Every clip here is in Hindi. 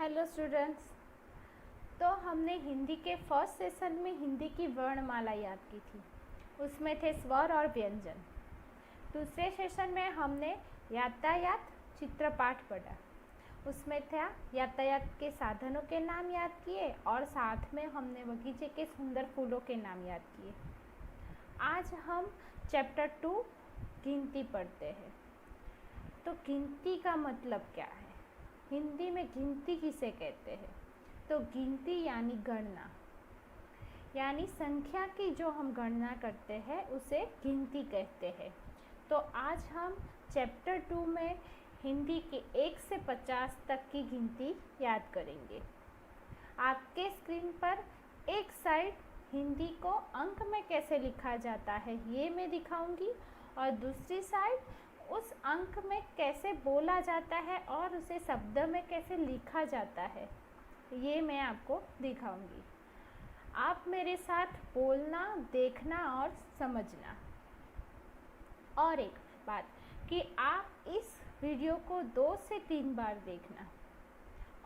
Hello students. तो हमने हिंदी के फर्स्ट सेशन में हिंदी की वर्णमाला याद की थी। उसमें थे स्वर और व्यंजन। दूसरे सेशन में हमने यातायात चित्रपाठ पढ़ा। उसमें था यातायात के साधनों के नाम याद किए और साथ में हमने बगीचे के सुंदर फूलों के नाम याद किए। आज हम चैप्टर 2 गिनती पढ़ते हैं। तो गिनती का मतलब क्या है? हिंदी में गिनती किसे कहते हैं? तो गिनती यानी गणना, यानी संख्या की जो हम गणना करते हैं उसे गिनती कहते हैं। तो आज हम चैप्टर 2 में हिंदी के 1 से 50 तक की गिनती याद करेंगे। आपके स्क्रीन पर एक साइड हिंदी को अंक में कैसे लिखा जाता है ये मैं दिखाऊंगी, और दूसरी साइड उस अंक में कैसे बोला जाता है और उसे शब्द में कैसे लिखा जाता है ये मैं आपको दिखाऊंगी। आप मेरे साथ बोलना, देखना और समझना। और एक बात कि आप इस वीडियो को 2 से 3 बार देखना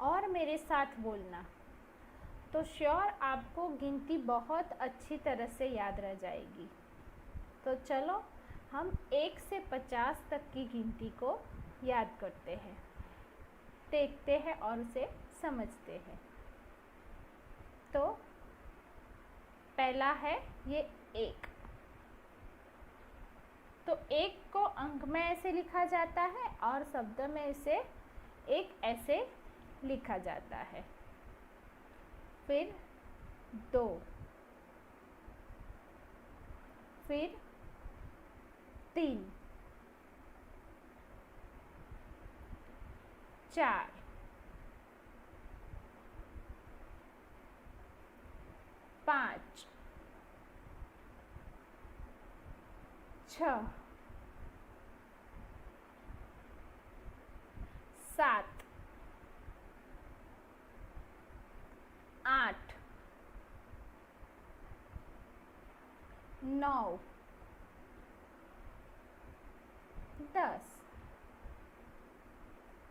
और मेरे साथ बोलना, तो श्योर आपको गिनती बहुत अच्छी तरह से याद रह जाएगी। तो चलो हम 1 से 50 तक की गिनती को याद करते हैं, देखते हैं और उसे समझते हैं। तो पहला है ये 1। तो 1 को अंक में ऐसे लिखा जाता है और शब्द में इसे 1 ऐसे लिखा जाता है। फिर 2, फिर 3, 4, 5, 6, 7, 8, 9, 10।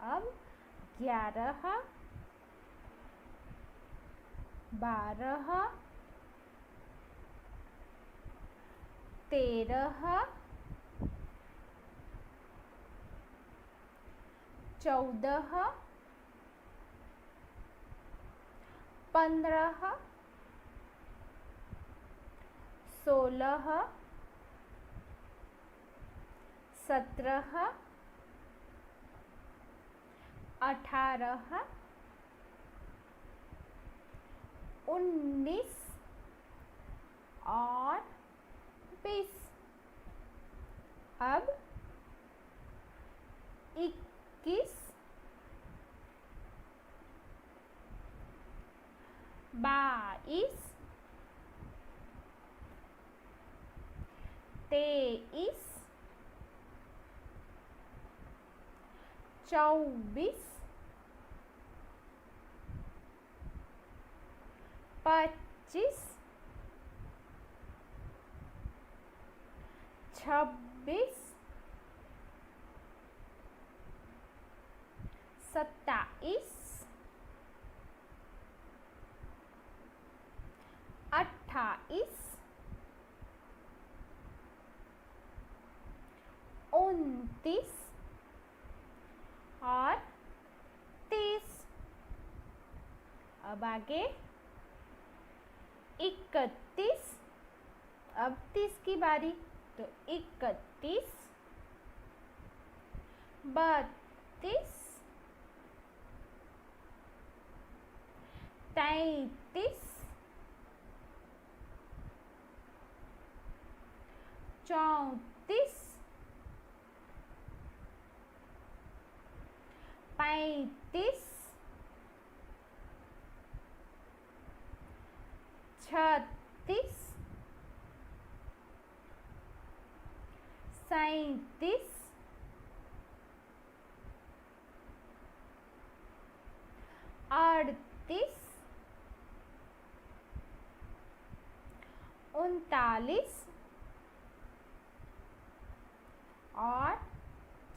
अब 11, 12, 13, 14, 15, 16, 17, 18, 19 और 20। अब 21, 22, 23, 24, 25, 26, 27, 28, 29 और 30। अब आगे 31। अब 30 की बारी। तो 31, 32, 33, 34, 35, 36, 37, 38, 39 और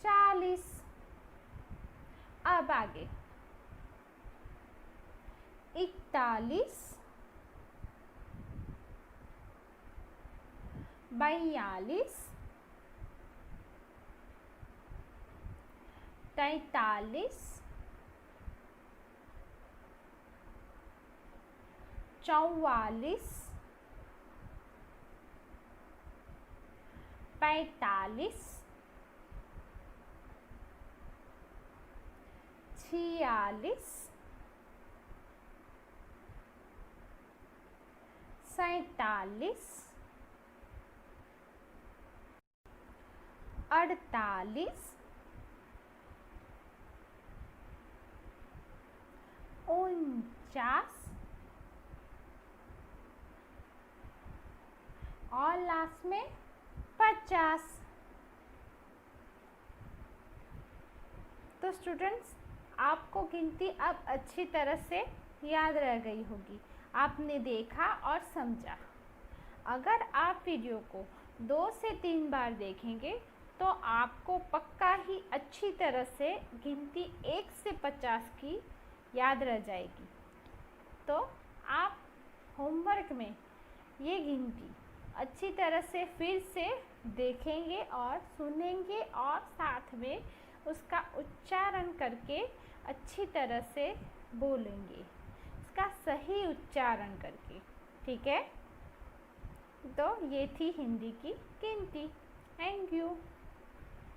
40। अब आगे 41, 42, 43, 44, 45, 46, 47, 48, 49 और लास्ट में 50। तो स्टूडेंट्स, आपको गिनती अब अच्छी तरह से याद रह गई होगी। आपने देखा और समझा। अगर आप वीडियो को 2 से 3 बार देखेंगे तो आपको पक्का ही अच्छी तरह से गिनती 1 से 50 की याद रह जाएगी। तो आप होमवर्क में ये गिनती अच्छी तरह से फिर से देखेंगे और सुनेंगे और साथ में उसका उच्चारण करके अच्छी तरह से बोलेंगे, इसका सही उच्चारण करके। ठीक है? तो ये थी हिंदी की गिनती। Thank you.